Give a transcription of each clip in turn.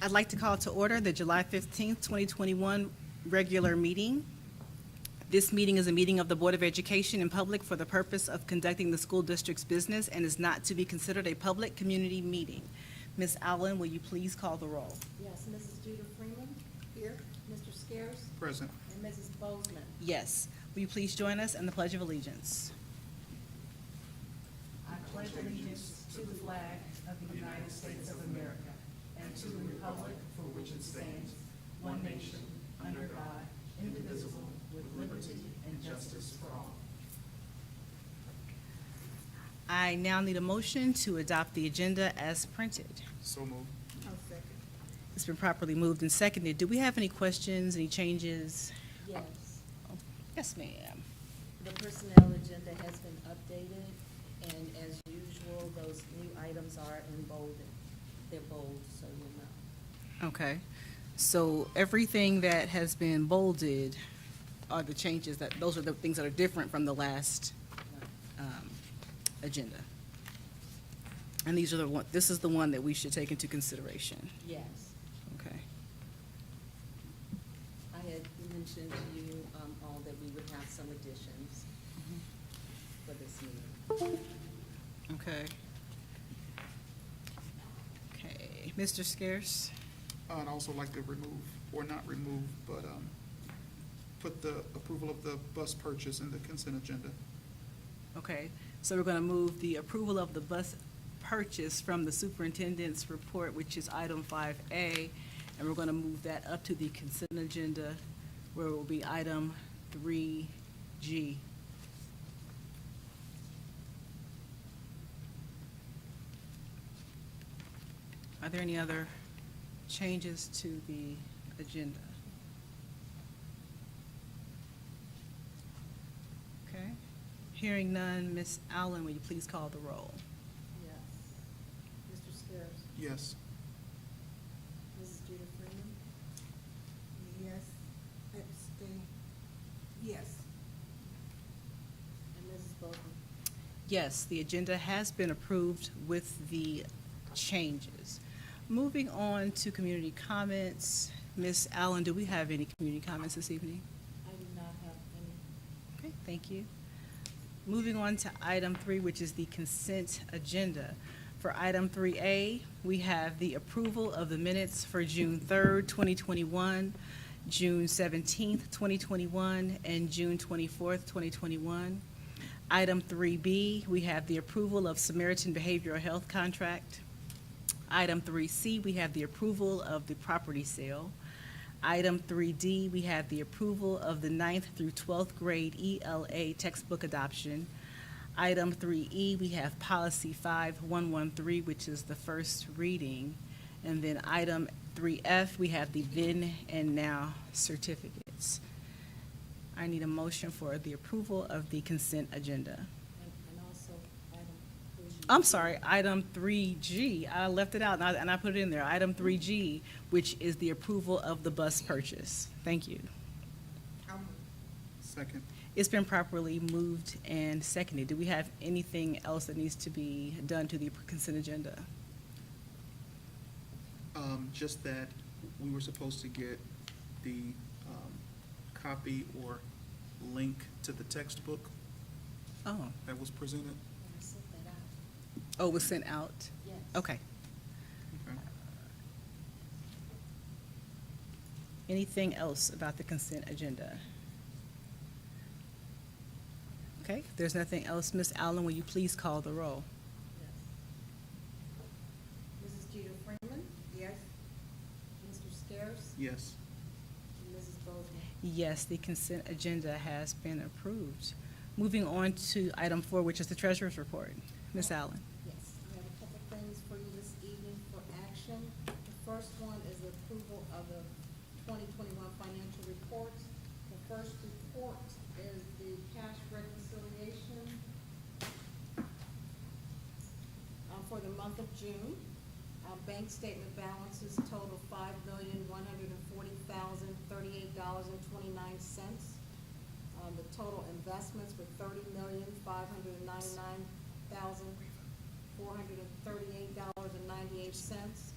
I'd like to call to order the July 15th, 2021 regular meeting. This meeting is a meeting of the Board of Education in public for the purpose of conducting the school district's business and is not to be considered a public community meeting. Ms. Allen, will you please call the roll? Yes, Mrs. Judah Freeman. Here. Mr. Scares. Present. And Mrs. Bozeman. Yes. Will you please join us in the Pledge of Allegiance? I pledge allegiance to the flag of the United States of America and to the republic for which it stands, one nation, under God, indivisible, with liberty and justice for all. I now need a motion to adopt the agenda as printed. So moved. I'll second. It's been properly moved and seconded. Do we have any questions, any changes? Yes. Yes, ma'am. The personnel agenda has been updated, and as usual, those new items are in bold. They're bold, so you'll know. Okay. So everything that has been bolded are the changes those are the things that are different from the last agenda. And these are this is the one that we should take into consideration. Yes. Okay. I had mentioned to you all that we would have some additions for this meeting. Okay. Okay. Mr. Scarce? I'd also like to remove, or not remove, but put the approval of the bus purchase in the consent agenda. Okay. So we're going to move the approval of the bus purchase from the superintendent's report, which is item 5A, and we're going to move that up to the consent agenda, where it will be item 3G. Are there any other changes to the agenda? Okay. Hearing none, Ms. Allen, will you please call the roll? Yes. Mr. Scares. Yes. Mrs. Judah Freeman. Yes. Abstain. Yes. And Mrs. Bozeman. Yes, the agenda has been approved with the changes. Moving on to community comments. Ms. Allen, do we have any community comments this evening? I do not have any. Okay, thank you. Moving on to item 3, which is the consent agenda. For item 3A, we have the approval of the minutes for June 3rd, 2021, June 17th, 2021, and June 24th, 2021. Item 3B, we have the approval of Samaritan Behavioral Health Contract. Item 3C, we have the approval of the property sale. Item 3D, we have the approval of the 9th through 12th grade ELA textbook adoption. Item 3E, we have policy 5113, which is the first reading. And then item 3F, we have the then and now certificates. I need a motion for the approval of the consent agenda. And also item 3G. I'm sorry, item 3G, I left it out and I put it in there. Item 3G, which is the approval of the bus purchase. Thank you. Second. It's been properly moved and seconded. Do we have anything else that needs to be done to the consent agenda? Just that we were supposed to get the copy or link to the textbook Oh, that was presented. I sent that out. oh, it was sent out? Yes. Okay. Okay. Anything else about the consent agenda? Okay, if there's nothing else, Ms. Allen, will you please call the roll? Yes. Mrs. Judah Freeman. Yes. Mr. Scares. Yes. And Mrs. Bozeman. Yes, the consent agenda has been approved. Moving on to item 4, which is the treasurer's report. Ms. Allen. Yes, I have a couple things for you this evening for action. The first one is the approval of the 2021 financial reports. The first report is the cash reconciliation for the month of June. Our bank statement balances total $5,140,038.29. The total investments were $30,599,438.98.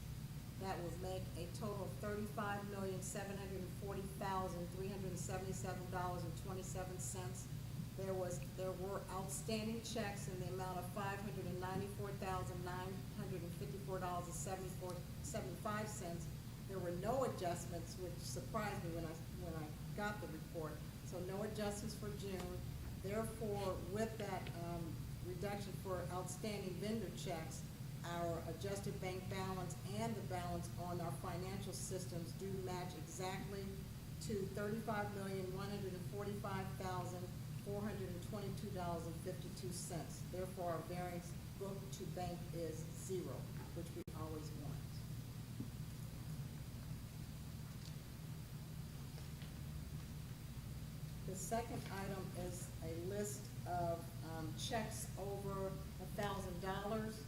That would make a total of $35,740,377.27. There were outstanding checks in the amount of $594,954.75. There were no adjustments, which surprised me when I got the report. So no adjustments for June. Therefore, with that reduction for outstanding vendor checks, our adjusted bank balance and the balance on our financial systems do match exactly to $35,145,422.52. Therefore, our variance book to bank is 0, which we always want. The second item is a list of checks over $1,000.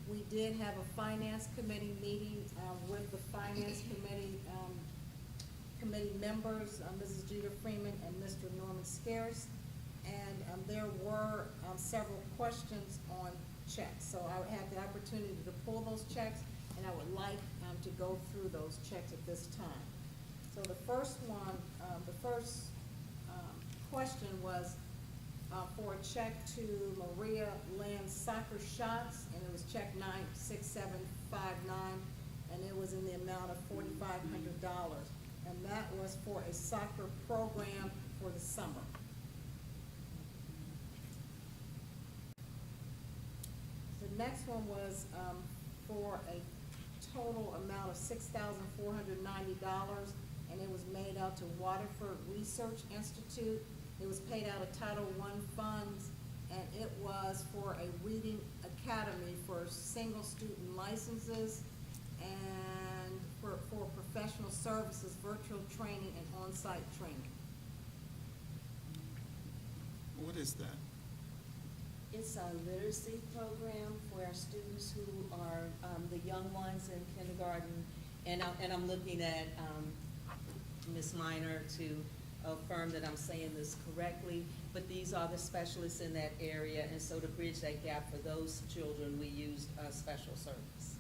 We did have a finance committee meeting with the finance committee members, Mrs. Jeter Freeman and Mr. Norman Scares, and there were several questions on checks. So I had the opportunity to pull those checks, and I would like to go through those checks at this time. So the first one, question was for a check to Maria Land Soccer Shots, and it was check 96759, and it was in the amount of $4,500, and that was for a soccer program for the summer. The next one was for a total amount of $6,490, and it was made out to Waterford Research Institute. It was paid out of Title I funds, and it was for a reading academy for single student licenses and for professional services, virtual training, and on-site training. What is that? It's a literacy program for our students who are the young ones in kindergarten. And I'm looking at Ms. Minor to affirm that I'm saying this correctly, but these are the specialists in that area, and so to bridge that gap for those children, we used special service.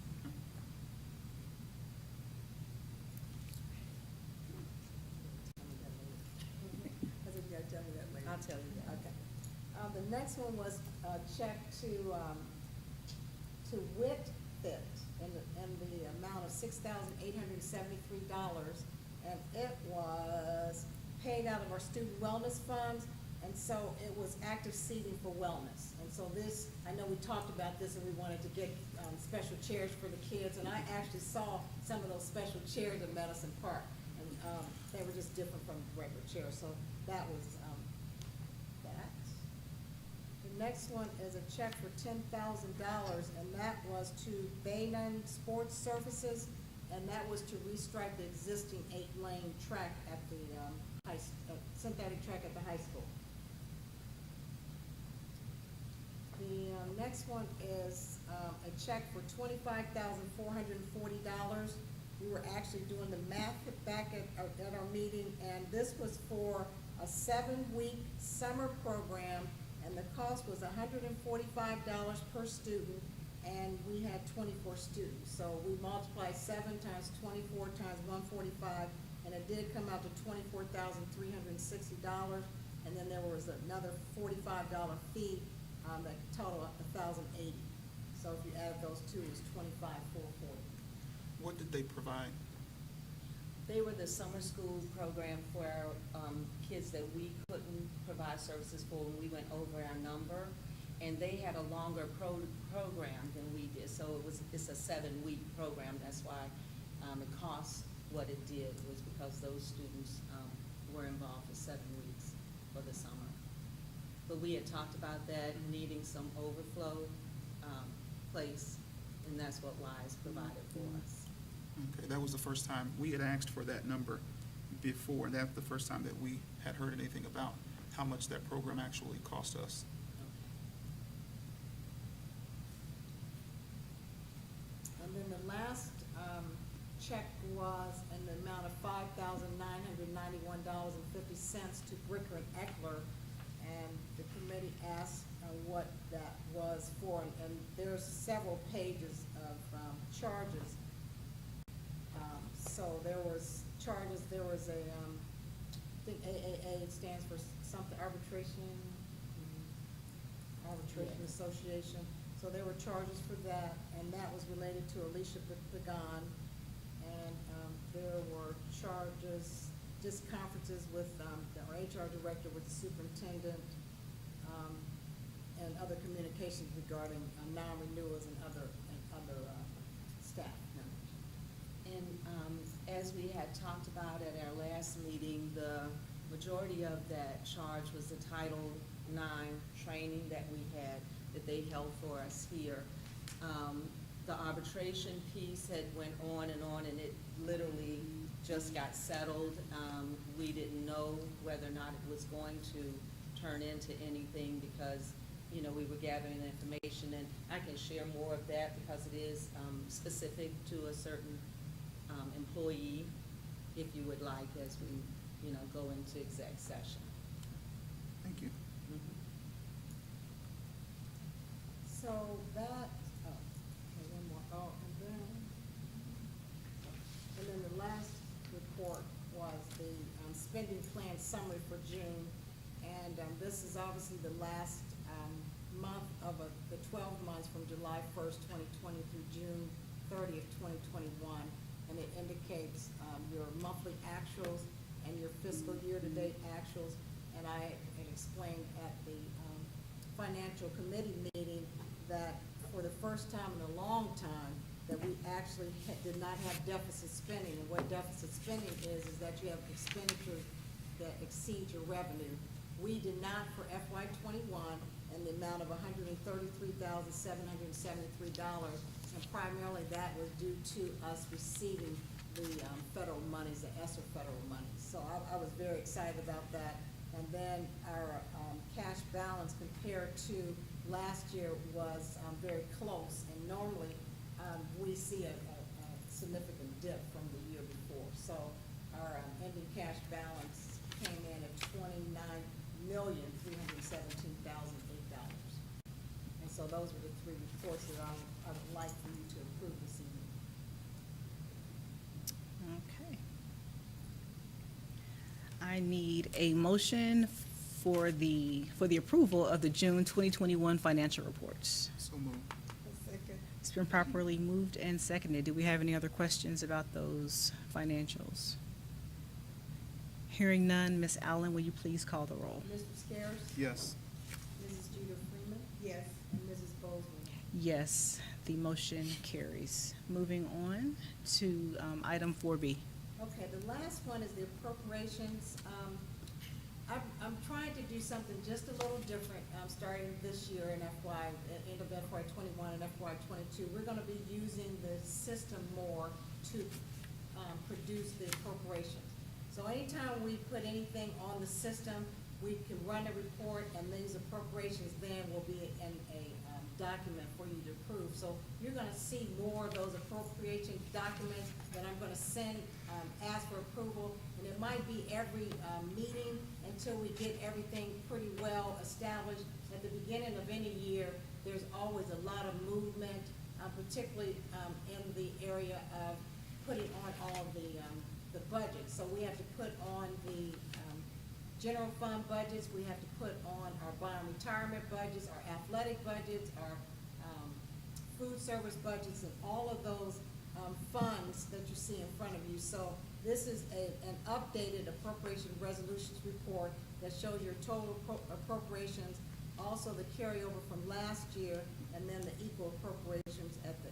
Tell me that later. I'll tell you that. Okay. The next one was a check to WITFIT in the amount of $6,873, and it was paid out of our student wellness funds, and so it was active seating for wellness. And so this, I know we talked about this and we wanted to get special chairs for the kids, and I actually saw some of those special chairs at Madison Park, and they were just different from regular chairs, so that was that. The next one is a check for $10,000, and that was to Banan Sports Services, and that was to restripe the existing 8-lane track at the synthetic track at the high school. The next one is a check for $25,440. We were actually doing the math back at our meeting, and this was for a 7-week summer program, and the cost was $145 per student, and we had 24 students. So we multiplied 7 times 24 times 145, and it did come out to $24,360, and then there was another $45 fee, that total $1,080. So if you add those two, it was $25,440. What did they provide? They were the summer school program for our kids that we couldn't provide services for when we went over our number, and they had a longer program than we did. So it's a 7-week program. That's why it cost what it did, was because those students were involved for 7 weeks for the summer. But we had talked about that needing some overflow place, and that's what WISE provided for us. Okay, that was the first time, we had asked for that number before, and that's the first time that we had heard anything about how much that program actually cost us. And then the last check was in the amount of $5,991.50 to Bricker and Eckler, and the committee asked what that was for, and there's several pages of charges. So there was charges, there was a, I think AAA stands for something, arbitration association. So there were charges for that, and that was related to Alicia Pagan. And there were charges, just conferences with our HR director, with the superintendent, and other communications regarding non-renewals and other staff members. And as we had talked about at our last meeting, the majority of that charge was the Title IX training that we had, that they held for us here. The arbitration piece had went on, and it literally just got settled. We didn't know whether or not it was going to turn into anything because, you know, we were gathering information, and I can share more of that because it is specific to a certain employee, if you would like, as we, you know, go into exec session. Thank you. So that, okay, one more, and then the last report was the spending plan summary for June. And this is obviously the last month of the 12 months from July 1st, 2020 through June 30th, 2021. And it indicates your monthly actuals and your fiscal year-to-date actuals. And I had explained at the financial committee meeting that for the first time in a long time, that we actually did not have deficit spending. And what deficit spending is that you have expenditures that exceed your revenue. We did not for FY '21 in the amount of $133,773, and primarily that was due to us receiving the federal monies, the ESSER federal monies. So I was very excited about that. And then our cash balance compared to last year was very close, and normally we see a significant dip from the year before. So our ending cash balance came in at $29,317,008. And so those were the three reports that I would like for you to approve this evening. Okay. I need a motion for the approval of the June 2021 financial reports. So moved. Second. It's been properly moved and seconded. Do we have any other questions about those financials? Hearing none, Ms. Allen, will you please call the roll? Mr. Scares? Yes. Mrs. Jeter Freeman? Yes. And Mrs. Bozeman? Yes, the motion carries. Moving on to item 4B. Okay, the last one is the appropriations. I'm trying to do something just a little different, starting this year in end of FY '21 and FY '22. We're gonna be using the system more to produce the appropriations. So anytime we put anything on the system, we can run a report, and these appropriations then will be in a document for you to approve. So you're gonna see more of those appropriation documents that I'm gonna send, ask for approval, and it might be every meeting until we get everything pretty well established. At the beginning of any year, there's always a lot of movement, particularly in the area of putting on all the budgets. So we have to put on the general fund budgets, we have to put on our bond retirement budgets, our athletic budgets, our food service budgets, and all of those funds that you see in front of you. So this is an updated appropriation resolutions report that shows your total appropriations, also the carryover from last year, and then the equal appropriations at the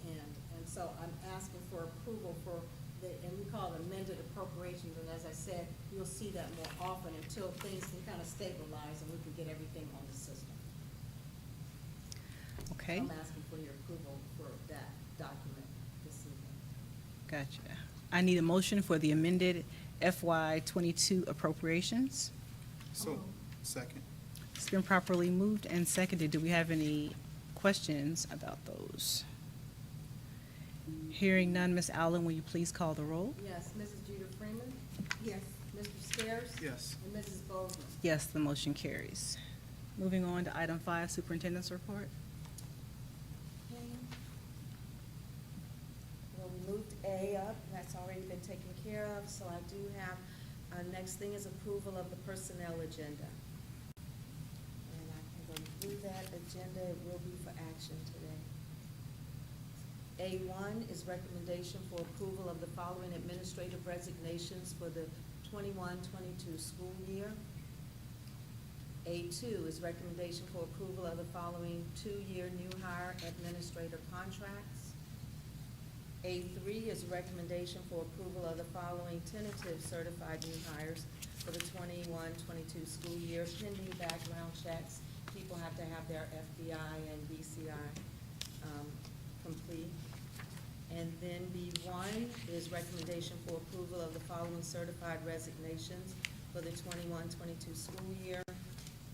end. And so I'm asking for approval for and we call it amended appropriations, and as I said, you'll see that more often until things can kind of stabilize and we can get everything on the system. Okay, I'm asking for your approval for that document this evening. gotcha. I need a motion for the amended FY '22 appropriations. So, second. It's been properly moved and seconded. Do we have any questions about those? Hearing none, Ms. Allen, will you please call the roll? Yes, Mrs. Jeter Freeman, Yes. Mr. Scares? Yes. And Mrs. Bozeman? Yes, the motion carries. Moving on to item 5, superintendent's report. Okay. Well, we moved A up, that's already been taken care of, so I do have, next thing is approval of the personnel agenda. And I can go through that agenda, it will be for action today. A1 is recommendation for approval of the following administrative resignations for the 21-22 school year. A2 is recommendation for approval of the following two-year new hire administrator contracts. A3 is recommendation for approval of the following tentative certified new hires for the 21-22 school year pending background checks. People have to have their FBI and BCI complete. And then B1 is recommendation for approval of the following certified resignations for the 21-22 school year.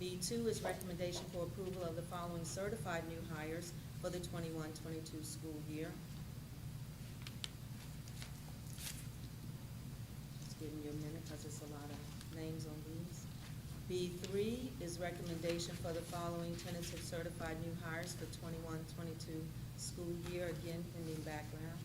B2 is recommendation for approval of the following certified new hires for the 21-22 school year. Just giving you a minute because it's a lot of names on these. B3 is recommendation for the following tentative certified new hires for 21-22 school year, again pending background.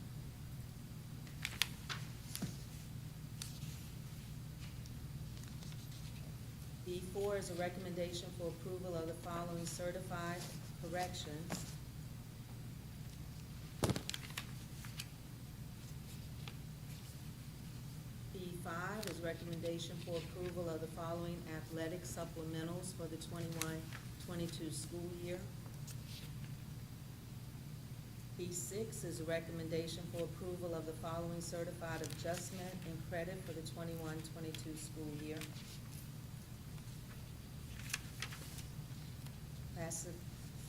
B4 is a recommendation for approval of the following certified corrections. B5 is recommendation for approval of the following athletic supplementals for the 21-22 school year. B6 is a recommendation for approval of the following certified adjustment and credit for the 21-22 school year.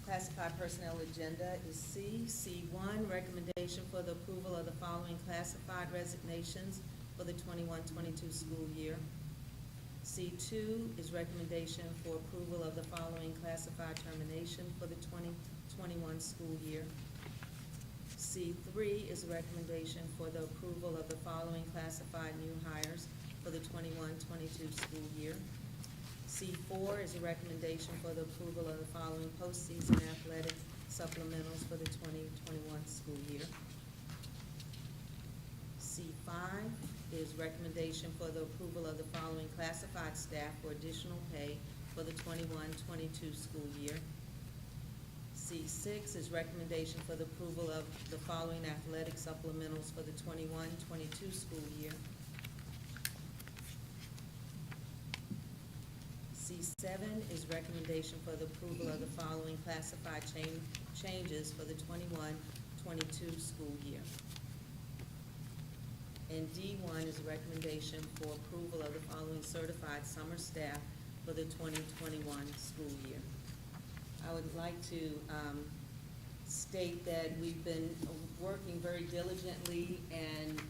Classified personnel agenda is C. C1, recommendation for the approval of the following classified resignations for the 21-22 school year. C2 is recommendation for approval of the following classified termination for the 2021 school year. C3 is a recommendation for the approval of the following classified new hires for the 21-22 school year. C4 is a recommendation for the approval of the following postseason athletic supplementals for the 2021 school year. C5 is recommendation for the approval of the following classified staff for additional pay for the 21-22 school year. C6 is recommendation for the approval of the following athletic supplementals for the 21-22 school year. C7 is recommendation for the approval of the following classified changes for the 21-22 school year. And D1 is a recommendation for approval of the following certified summer staff for the 2021 school year. I would like to state that we've been working very diligently and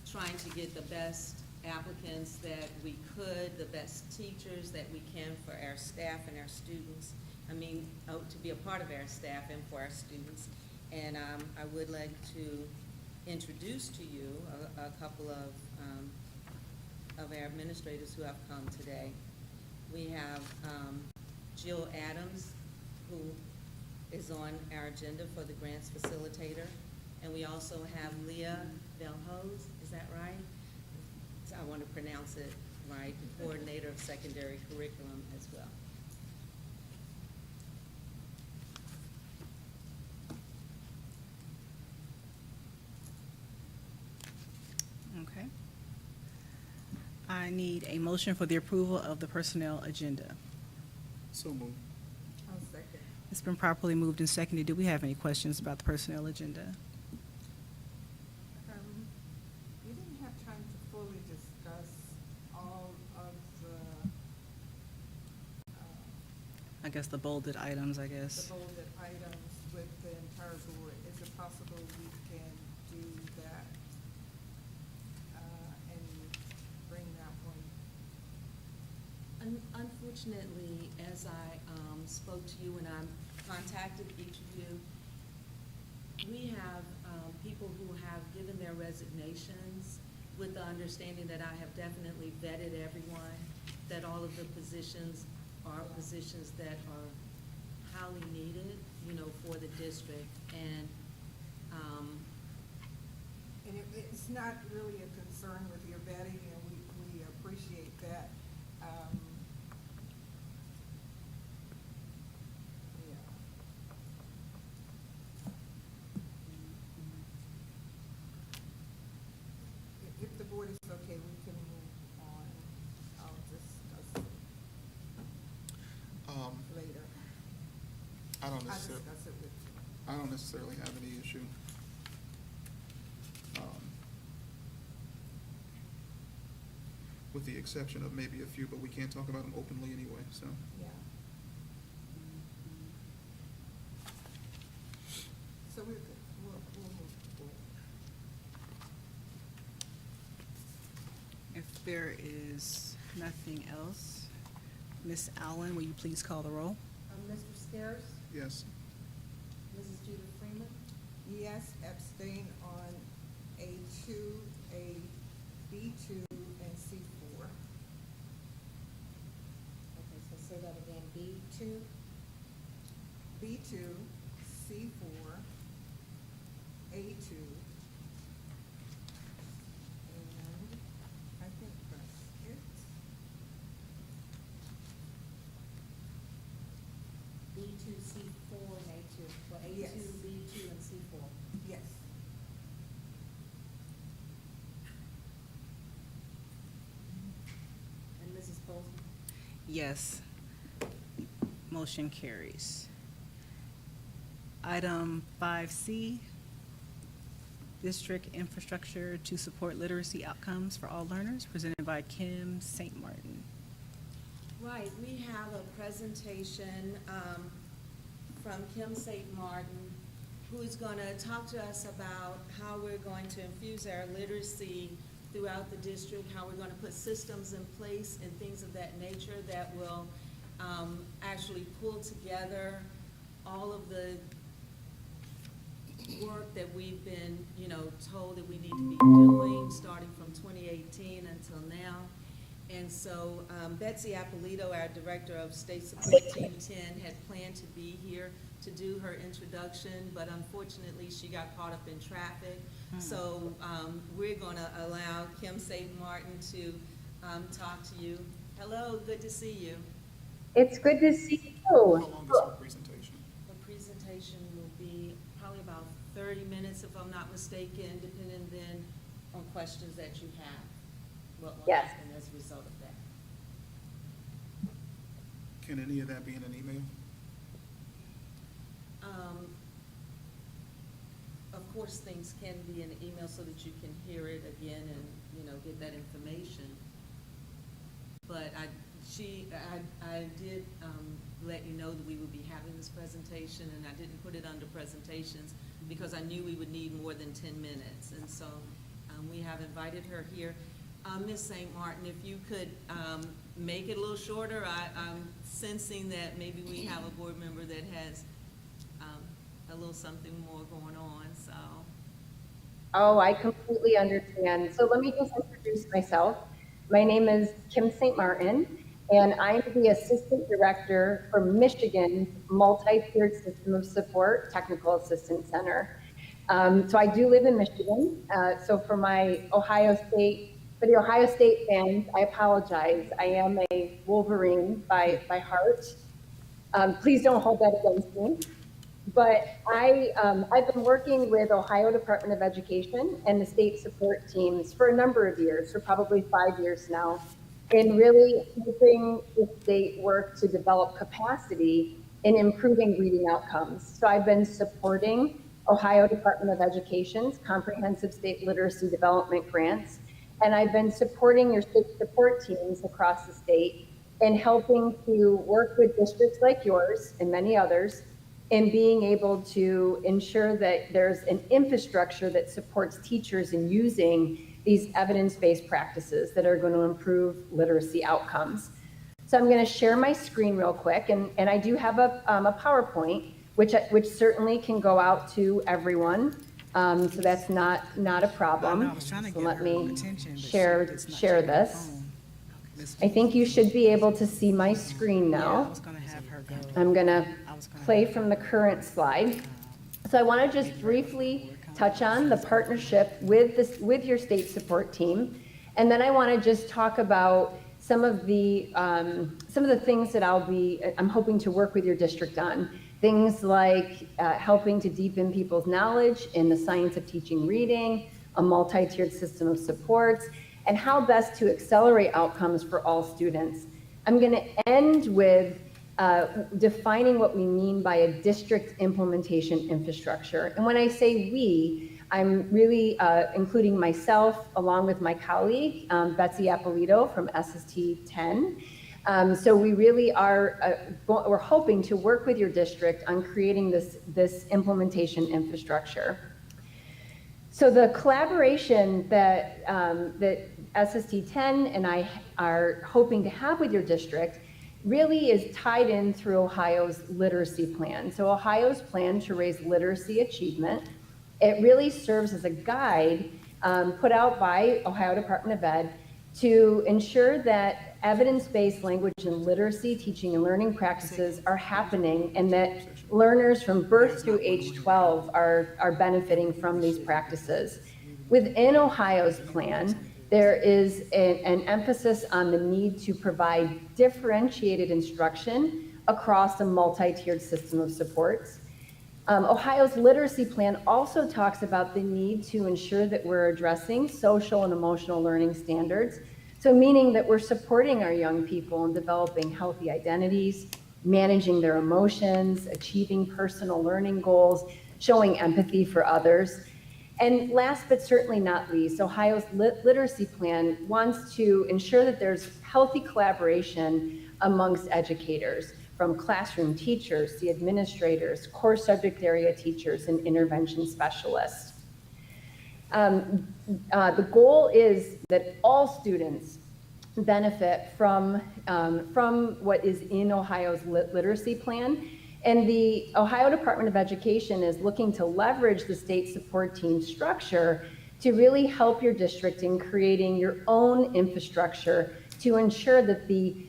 trying to get the best applicants that we could, the best teachers that we can for our staff and our students. To be a part of our staff and for our students. And I would like to introduce to you a couple of our administrators who have come today. We have Jill Adams, who is on our agenda for the grants facilitator. And we also have Leah Belhose, is that right? I want to pronounce it right, the coordinator of secondary curriculum as well. Okay. I need a motion for the approval of the personnel agenda. So moved. I'll second. It's been properly moved and seconded. Do we have any questions about the personnel agenda? You didn't have time to fully discuss all of the, I guess the bolded items, I guess. the bolded items with the entire board. Is it possible we can do that, and bring that one? Unfortunately, as I spoke to you and I contacted each of you, we have people who have given their resignations with the understanding that I have definitely vetted everyone, that all of the positions are positions that are highly needed, for the district. And And it's not really a concern with your vetting, and we appreciate that. Yeah. If the board is okay, we can move on. I'll discuss later. I don't I'll necessarily, discuss it with you. I don't necessarily have any issue. With the exception of maybe a few, but we can't talk about them openly anyway, so. Yeah. So we're good. We'll move forward. If there is nothing else, Ms. Allen, will you please call the roll? Mr. Scares, Yes. Mrs. Judith Freeman, Yes, abstain on A2, B2, and C4. okay, so say that again, B2, B2, C4, A2, and I think that's it. B2, C4, and A2, well, A2, Yes. B2, and C4. Yes. And Mrs. Bozeman? Yes. Motion carries. Item 5C, District Infrastructure to Support Literacy Outcomes for All Learners, presented by Kim St. Martin. Right, we have a presentation from Kim St. Martin, who's going to talk to us about how we're going to infuse our literacy throughout the district, how we're going to put systems in place and things of that nature that will actually pull together all of the work that we've been, told that we need to be doing, starting from 2018 until now. And so Betsy Appolito, our Director of State Support Team 10, had planned to be here to do her introduction, but unfortunately, she got caught up in traffic. So we're going to allow Kim St. Martin to talk to you. Hello, good to see you. It's good to see How you. long is our presentation? The presentation will be probably about 30 minutes, if I'm not mistaken, depending then on questions that you have. What will Yes. happen as a result of that. Can any of that be in an email? Of course, things can be in an email so that you can hear it again and, get that information. But I did let you know that we would be having this presentation, and I didn't put it under presentations because I knew we would need more than 10 minutes. And so we have invited her here. Ms. St. Martin, if you could make it a little shorter, I'm sensing that maybe we have a board member that has a little something more going on, so. Oh, I completely understand. So let me just introduce myself. My name is Kim St. Martin, and I'm the Assistant Director for Michigan's Multi-Tiered System of Support Technical Assistance Center. So I do live in Michigan. So for the Ohio State fans, I apologize. I am a Wolverine by heart. Please don't hold that against me. But I've been working with Ohio Department of Education and the state support teams for a number of years, for probably 5 years now, in really helping the state work to develop capacity in improving reading outcomes. So I've been supporting Ohio Department of Education's comprehensive state literacy development grants, and I've been supporting your state support teams across the state in helping to work with districts like yours and many others in being able to ensure that there's an infrastructure that supports teachers in using these evidence-based practices that are going to improve literacy outcomes. So I'm going to share my screen real quick, and I do have a PowerPoint, which certainly can go out to everyone. So that's not a problem. I was trying to So get let her me attention, but she share does not share check her this. phone. I think you should be able to see my screen Yeah, I now. was gonna have her go. I'm gonna I was gonna play have from her the current slide. So I want to just briefly touch on the partnership with with your state support team. And then I want to just talk about some of the things that I'm hoping to work with your district on. Things like helping to deepen people's knowledge in the science of teaching reading, a multi-tiered system of supports, and how best to accelerate outcomes for all students. I'm going to end with defining what we mean by a district implementation infrastructure. And when I say we, I'm really including myself along with my colleague, Betsy Appolito from SST 10. So we really are, we're hoping to work with your district on creating this implementation infrastructure. So the collaboration that SST 10 and I are hoping to have with your district really is tied in through Ohio's literacy plan. So Ohio's plan to raise literacy achievement, it really serves as a guide put out by Ohio Department of Ed to ensure that evidence-based language and literacy teaching and learning practices are happening and that learners from birth through age 12 are benefiting from these practices. Within Ohio's plan, there is an emphasis on the need to provide differentiated instruction across a multi-tiered system of supports. Ohio's literacy plan also talks about the need to ensure that we're addressing social and emotional learning standards. So meaning that we're supporting our young people in developing healthy identities, managing their emotions, achieving personal learning goals, showing empathy for others. And last but certainly not least, Ohio's literacy plan wants to ensure that there's healthy collaboration amongst educators, from classroom teachers, the administrators, core subject area teachers, and intervention specialists. The goal is that all students benefit from what is in Ohio's literacy plan. And the Ohio Department of Education is looking to leverage the state support team structure to really help your district in creating your own infrastructure to ensure that the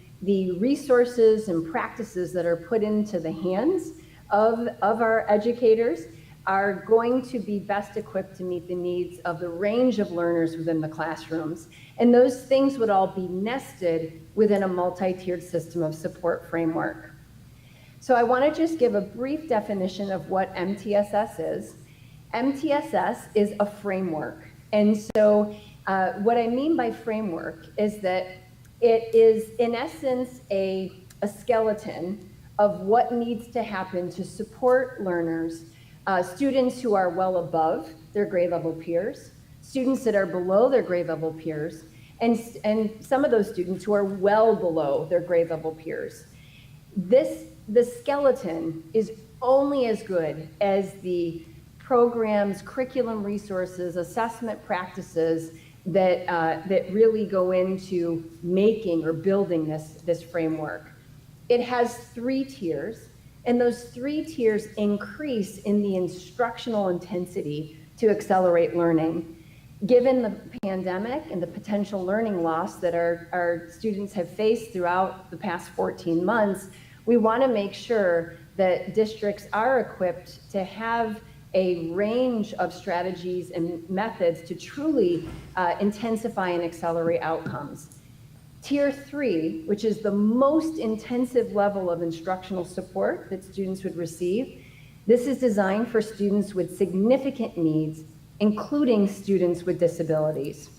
resources and practices that are put into the hands of our educators are going to be best equipped to meet the needs of the range of learners within the classrooms. And those things would all be nested within a multi-tiered system of support framework. So I want to just give a brief definition of what MTSS is. MTSS is a framework. And so what I mean by framework is that it is, in essence, a skeleton of what needs to happen to support learners, students who are well above their grade level peers, students that are below their grade level peers, and some of those students who are well below their grade level peers. The skeleton is only as good as the programs, curriculum resources, assessment practices that really go into making or building this framework. It has 3 tiers, and those 3 tiers increase in the instructional intensity to accelerate learning. Given the pandemic and the potential learning loss that our students have faced throughout the past 14 months, we want to make sure that districts are equipped to have a range of strategies and methods to truly intensify and accelerate outcomes. Tier 3, which is the most intensive level of instructional support that students would receive, this is designed for students with significant needs, including students with disabilities.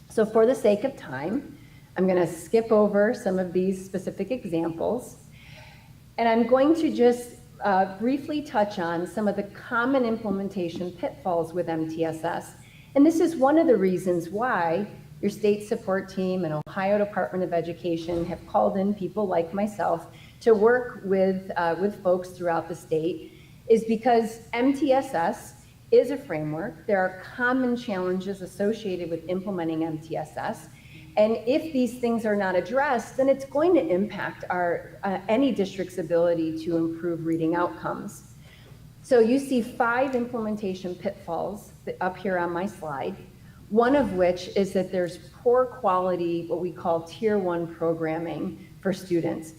So for the sake of time, I'm going to skip over some of these specific examples. And I'm going to just briefly touch on some of the common implementation pitfalls with MTSS. And this is one of the reasons why your state support team and Ohio Department of Education have called in people like myself to work with folks throughout the state, is because MTSS is a framework. There are common challenges associated with implementing MTSS. And if these things are not addressed, then it's going to impact any district's ability to improve reading outcomes. So you see 5 implementation pitfalls up here on my slide, one of which is that there's poor quality, what we call tier 1 programming for students.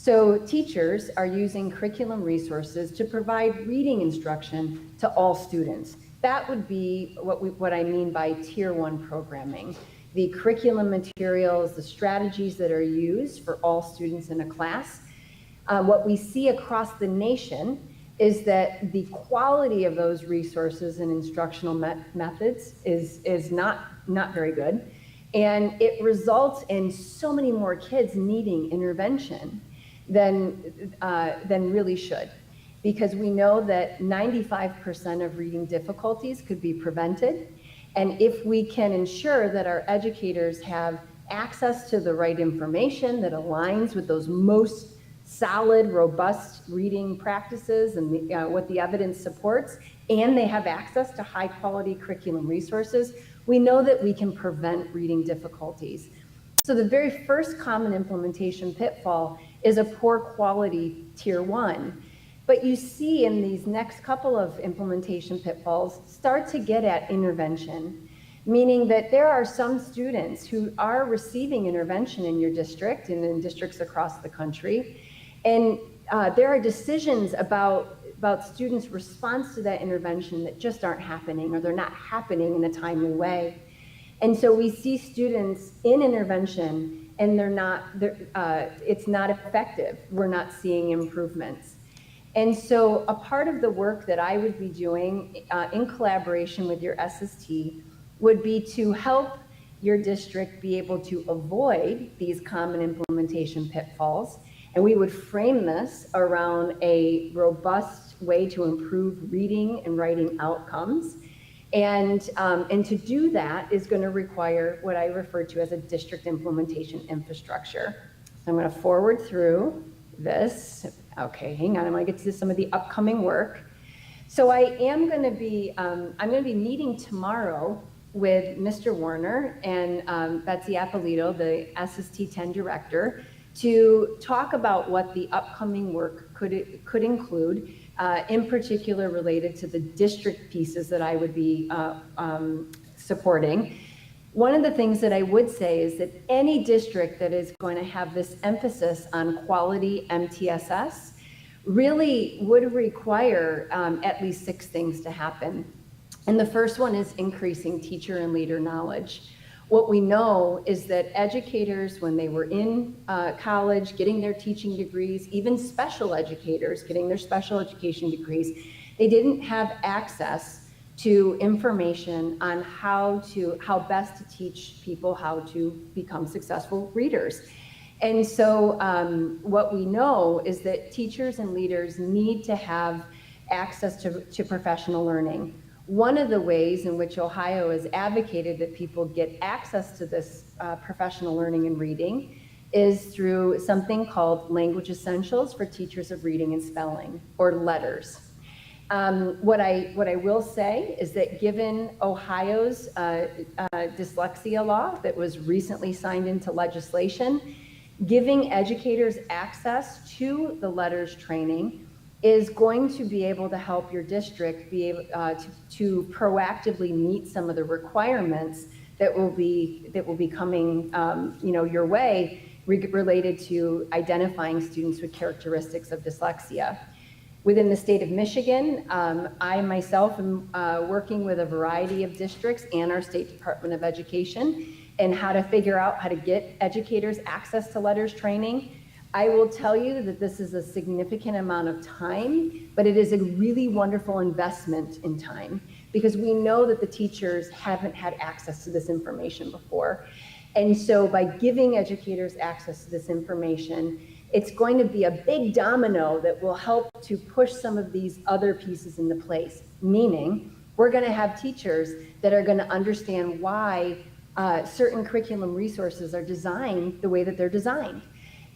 So teachers are using curriculum resources to provide reading instruction to all students. That would be what I mean by Tier 1 programming. The curriculum materials, the strategies that are used for all students in a class. What we see across the nation is that the quality of those resources and instructional methods is not very good. And it results in so many more kids needing intervention than really should. Because we know that 95% of reading difficulties could be prevented. And if we can ensure that our educators have access to the right information that aligns with those most solid, robust reading practices and what the evidence supports, and they have access to high quality curriculum resources, we know that we can prevent reading difficulties. So the very first common implementation pitfall is a poor quality Tier 1. But you see in these next couple of implementation pitfalls start to get at intervention, meaning that there are some students who are receiving intervention in your district and in districts across the country. And there are decisions about students' response to that intervention that just aren't happening, or they're not happening in a timely way. And so we see students in intervention and it's not effective. We're not seeing improvements. And so a part of the work that I would be doing in collaboration with your SST would be to help your district be able to avoid these common implementation pitfalls. And we would frame this around a robust way to improve reading and writing outcomes. And to do that is going to require what I refer to as a district implementation infrastructure. So I'm going to forward through this. Okay, hang on, I'm going to get to some of the upcoming work. So I'm going to be meeting tomorrow with Mr. Warner and Betsy Appolito, the SST 10 director, to talk about what the upcoming work could include, in particular related to the district pieces that I would be supporting. One of the things that I would say is that any district that is going to have this emphasis on quality MTSS really would require at least 6 things to happen. And the first one is increasing teacher and leader knowledge. What we know is that educators, when they were in college getting their teaching degrees, even special educators getting their special education degrees, they didn't have access to information on how best to teach people how to become successful readers. And so what we know is that teachers and leaders need to have access to professional learning. One of the ways in which Ohio has advocated that people get access to this professional learning and reading is through something called Language Essentials for Teachers of Reading and Spelling, or LETRS. What I will say is that given Ohio's dyslexia law that was recently signed into legislation, giving educators access to the LETRS training is going to be able to help your district be able to proactively meet some of the requirements that will be coming your way related to identifying students with characteristics of dyslexia. Within the state of Michigan, I myself am working with a variety of districts and our State Department of Education and how to figure out how to get educators access to LETRS training. I will tell you that this is a significant amount of time, but it is a really wonderful investment in time because we know that the teachers haven't had access to this information before. And so by giving educators access to this information, it's going to be a big domino that will help to push some of these other pieces into place, meaning we're going to have teachers that are going to understand why certain curriculum resources are designed the way that they're designed.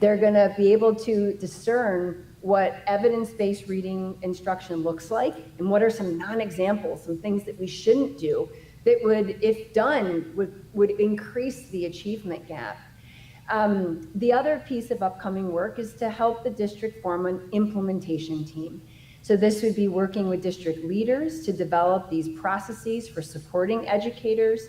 They're going to be able to discern what evidence-based reading instruction looks like and what are some non-examples, some things that we shouldn't do that would, if done, would increase the achievement gap. The other piece of upcoming work is to help the district form an implementation team. So this would be working with district leaders to develop these processes for supporting educators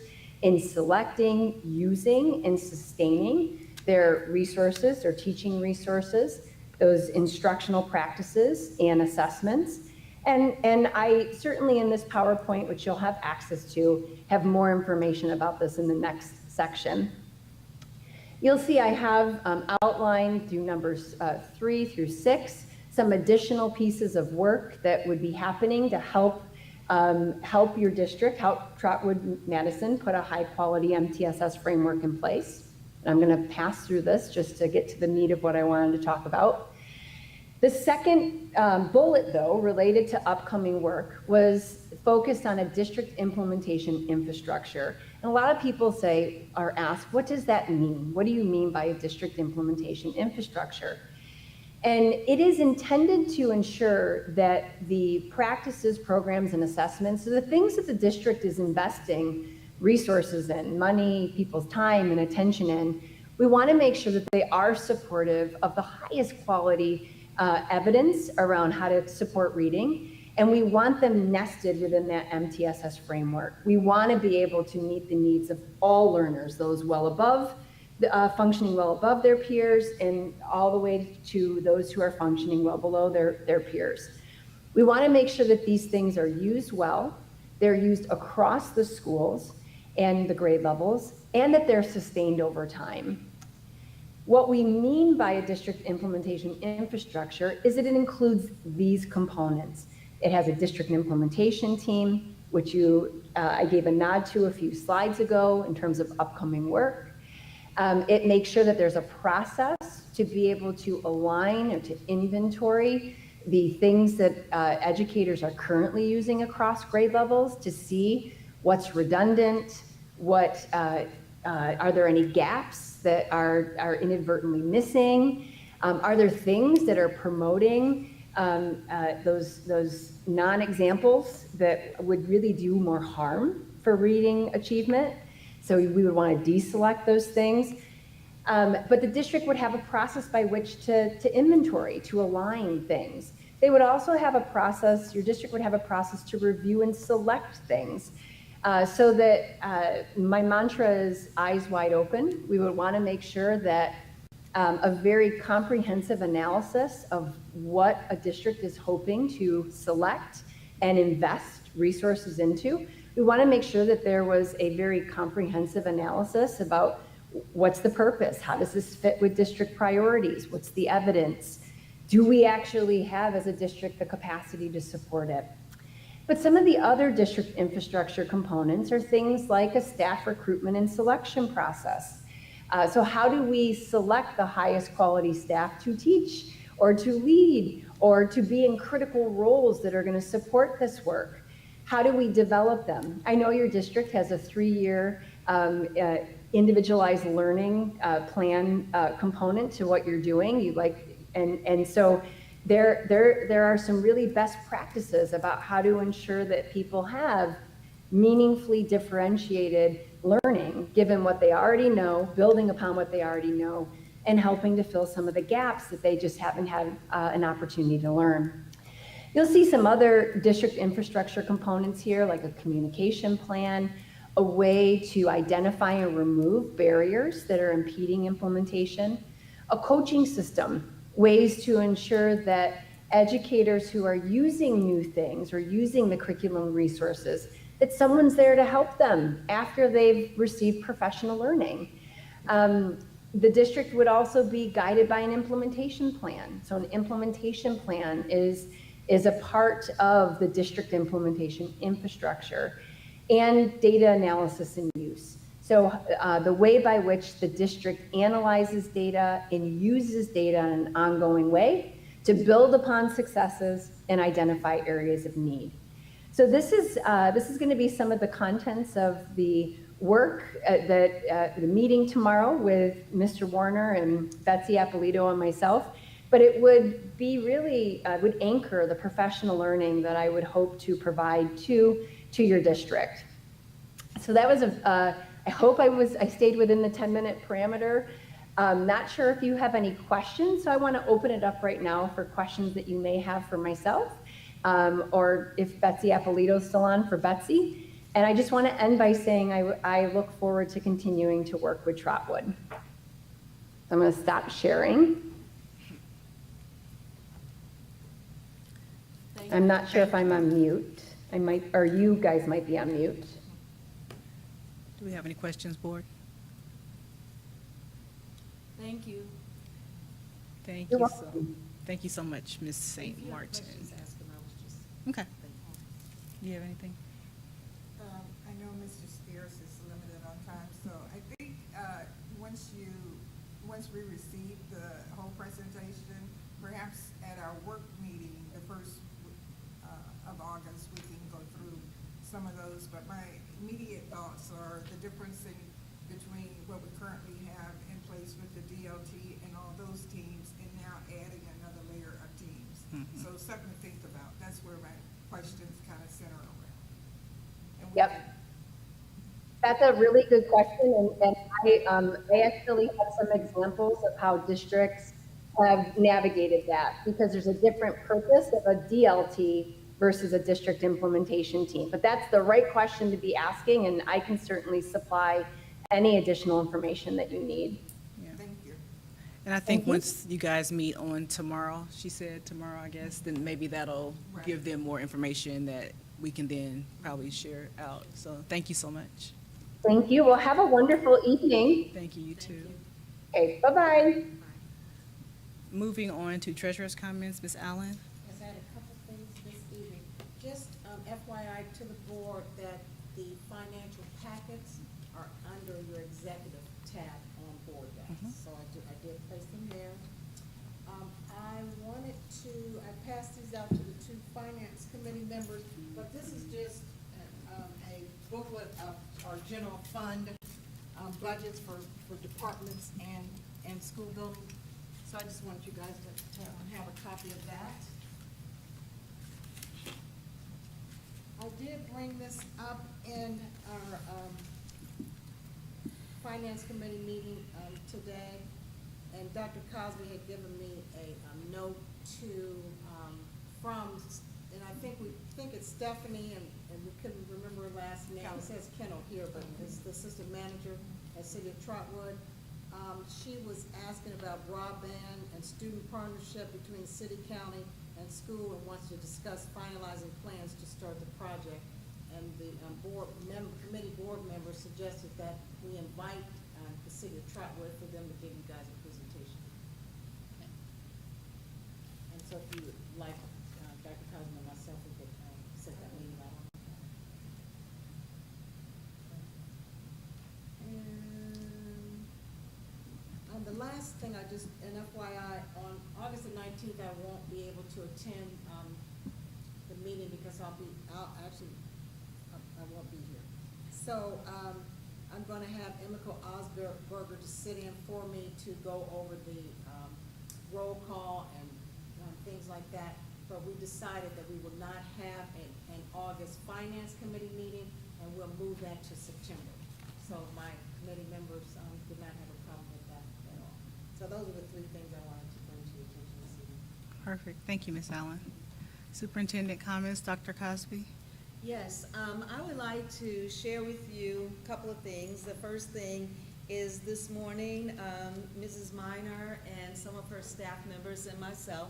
in selecting, using, and sustaining their resources, their teaching resources, those instructional practices and assessments. And I certainly in this PowerPoint, which you'll have access to, have more information about this in the next section. You'll see I have outlined through numbers 3 through 6 some additional pieces of work that would be happening to help your district, help Trotwood-Madison put a high-quality MTSS framework in place. And I'm going to pass through this just to get to the meat of what I wanted to talk about. The second bullet, though, related to upcoming work was focused on a district implementation infrastructure. And a lot of people say or ask, what does that mean? What do you mean by a district implementation infrastructure? And it is intended to ensure that the practices, programs, and assessments, so the things that the district is investing resources in, money, people's time and attention in, we want to make sure that they are supportive of the highest quality evidence around how to support reading, and we want them nested within that MTSS framework. We want to be able to meet the needs of all learners, those well above, functioning well above their peers, and all the way to those who are functioning well below their peers. We want to make sure that these things are used well, they're used across the schools and the grade levels, and that they're sustained over time. What we mean by a district implementation infrastructure is that it includes these components. It has a district implementation team, which I gave a nod to a few slides ago in terms of upcoming work. It makes sure that there's a process to be able to align or to inventory the things that educators are currently using across grade levels to see what's redundant, are there any gaps that are inadvertently missing? Are there things that are promoting those non-examples that would really do more harm for reading achievement? So we would want to deselect those things. But the district would have a process by which to inventory, to align things. They would also have a process, your district would have a process to review and select things. So that my mantra is eyes wide open. We would want to make sure that a very comprehensive analysis of what a district is hoping to select and invest resources into. We want to make sure that there was a very comprehensive analysis about what's the purpose, how does this fit with district priorities, what's the evidence, do we actually have as a district the capacity to support it? But some of the other district infrastructure components are things like a staff recruitment and selection process. So how do we select the highest quality staff to teach or to lead or to be in critical roles that are going to support this work? How do we develop them? I know your district has a 3-year individualized learning plan component to what you're doing. And so there are some really best practices about how to ensure that people have meaningfully differentiated learning, given what they already know, building upon what they already know, and helping to fill some of the gaps that they just haven't had an opportunity to learn. You'll see some other district infrastructure components here, like a communication plan, a way to identify and remove barriers that are impeding implementation, a coaching system, ways to ensure that educators who are using new things or using the curriculum resources, that someone's there to help them after they've received professional learning. The district would also be guided by an implementation plan. So an implementation plan is a part of the district implementation infrastructure, and data analysis and use. So the way by which the district analyzes data and uses data in an ongoing way to build upon successes and identify areas of need. So this is going to be some of the contents of the work the meeting tomorrow with Mr. Warner and Betsy Appolito and myself. But it would be really would anchor the professional learning that I would hope to provide to your district. So that was I hope I stayed within the 10-minute parameter. Not sure if you have any questions, so I want to open it up right now for questions that you may have for myself, or if Betsy Appolito is still on, for Betsy. And I just want to end by saying I look forward to continuing to work with Trotwood. I'm going to stop sharing. I'm not sure if I'm on mute. I might, or you guys might be on mute. Do we have any questions, board? Thank you. Thank You're you so, welcome. thank you so much, Ms. If St. you have Martin. questions, ask them. I was just Okay, thinking. do you have anything? I know Mr. Spears is limited on time, so I think, once we receive the whole presentation, perhaps at our work meeting, the first, of August, we can go through some of those, but my immediate thoughts are the difference between what we currently have in place with the DLT and all those teams, and now adding another layer of teams. Mhm. So something to think about. That's where my questions kind of center around. And we Yep. can- That's a really good question, and I actually have some examples of how districts have navigated that, because there's a different purpose of a DLT versus a district implementation team. But that's the right question to be asking, and I can certainly supply any additional information that you need. Yeah. Thank you. And I think Thank you. once you guys meet on tomorrow, she said tomorrow, I guess, then maybe that'll Right. give them more information that we can then probably share out. So thank you so much. Thank you. Well, have a wonderful evening. Thank you, you too. Okay, bye-bye. Moving on to treasurer's comments, Ms. Allen. Yes, I had a couple things this evening. Just FYI to the board that the financial packets are under your executive tab on board docs. So I did place them there. I wanted to, I passed these out to the two finance committee members, but this is just a booklet of our general fund budgets for departments and school buildings. So I just wanted you guys to have a copy of that. I did bring this up in our finance committee meeting today, and Dr. Cosby had given me a note to, and I think it's Stephanie, and we couldn't remember her last name. It says Kendall here, but it's the assistant manager at City of Trotwood. She was asking about broadband and student partnership between city, county, and school, and wants to discuss finalizing plans to start the project. And the committee board member suggested that we invite the city of Trotwood for them to give you guys a presentation. And so if you would like, Dr. Cosby and myself, we could set that meeting up. And the last thing I just, an FYI, on August the 19th, I won't be able to attend the meeting because I won't be here. So I'm going to have Emiko Osberger to sit in for me to go over the roll call and things like that. But we decided that we will not have an August finance committee meeting, and we'll move that to September. So my committee members did not have a problem with that at all. So those are the three things I wanted to bring to your attention this evening. Perfect. Thank you, Ms. Allen. Superintendent comments, Dr. Cosby? Yes, I would like to share with you a couple of things. The first thing is this morning, Mrs. Minor and some of her staff members and myself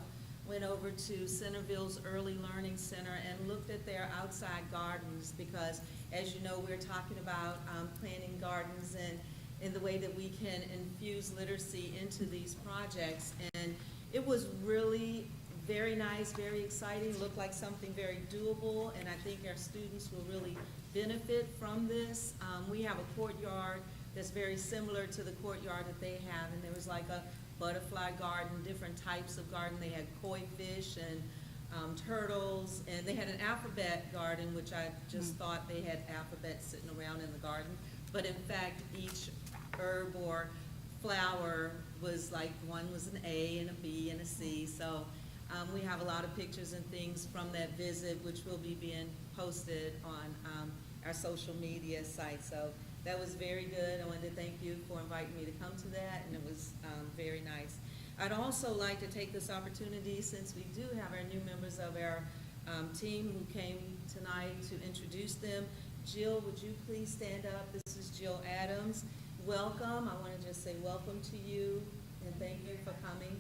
went over to Centerville's Early Learning Center and looked at their outside gardens because, as you know, we're talking about planting gardens and in the way that we can infuse literacy into these projects. And it was really very nice, very exciting, looked like something very doable, and I think our students will really benefit from this. We have a courtyard that's very similar to the courtyard that they have, and there was like a butterfly garden, different types of garden. They had koi fish and turtles, and they had an alphabet garden, which I just thought they had alphabets sitting around in the garden. But in fact, each herb or flower was like, one was an A and a B and a C. So we have a lot of pictures and things from that visit, which will be being posted on our social media site. So that was very good. I wanted to thank you for inviting me to come to that, and it was very nice. I'd also like to take this opportunity, since we do have our new members of our team who came tonight, to introduce them. Jill, would you please stand up? This is Jill Adams. Welcome. I want to just say welcome to you, and thank you for coming.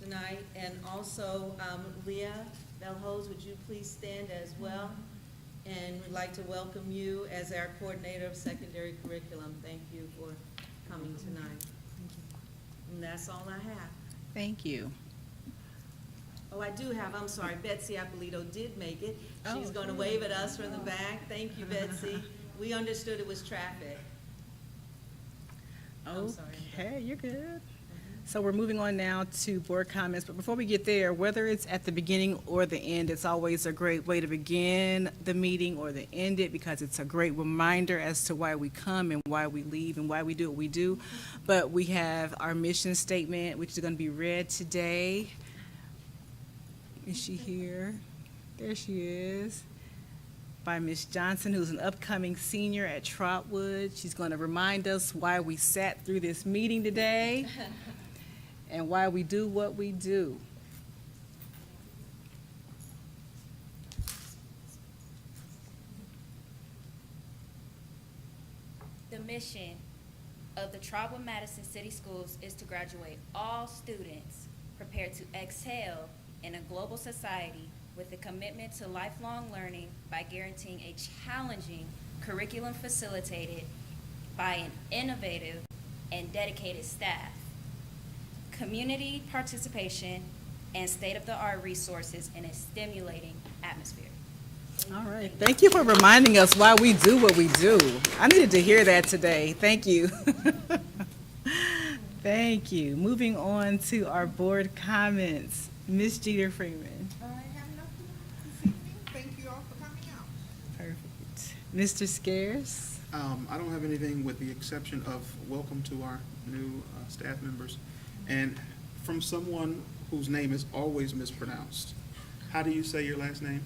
tonight. And also, Leah Belhose, would you please stand as well? And we'd like to welcome you as our coordinator of secondary curriculum. Thank you for coming tonight. And that's all I have. Thank you. Oh, I do have, I'm sorry, Betsy Apolito did make it. She's Oh, going to sure. wave at us from the back. Thank you, Betsy. We understood it was traffic. I'm sorry. Okay, you're good. So we're moving on now to board comments, but before we get there, whether it's at the beginning or the end, it's always a great way to begin the meeting or to end it, because it's a great reminder as to why we come and why we leave and why we do what we do. But we have our mission statement, which is going to be read today. Is she here? There she is. By Ms. Johnson, who's an upcoming senior at Trotwood. She's going to remind us why we sat through this meeting today and why we do what we do. The mission of the Trotwood-Madison City Schools is to graduate all students prepared to excel in a global society with a commitment to lifelong learning by guaranteeing a challenging curriculum facilitated by an innovative and dedicated staff, community participation, and state-of-the-art resources in a stimulating atmosphere. All right. Thank you for reminding us why we do what we do. I needed to hear that today. Thank you. Thank you. Moving on to our board comments. Ms. Jeter Freeman. I have nothing this evening. Thank you all for coming out. Perfect. Mr. Scares? I don't have anything with the exception of welcome to our new staff members. And from someone whose name is always mispronounced, how do you say your last name?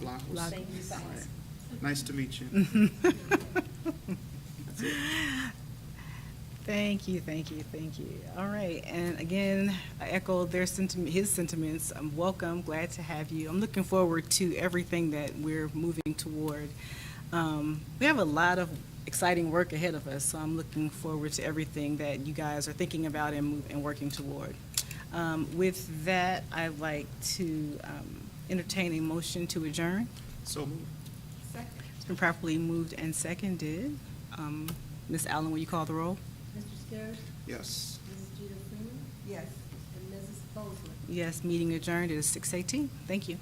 Vlahos. Vlahos. Thank you so All much. right. Nice to meet you. That's it. Thank you, thank you, thank you. All right, and again, I echo his sentiments. Welcome, glad to have you. I'm looking forward to everything that we're moving toward. We have a lot of exciting work ahead of us, so I'm looking forward to everything that you guys are thinking about and working toward. With that, I'd like to entertain a motion to adjourn. So moved. Second. It's been properly moved and seconded. Ms. Allen, will you call the roll? Mr. Scares, Yes. Mrs. Jeter Freeman, Yes. and Mrs. Bosley. Yes, meeting adjourned. It is 6:18. Thank you.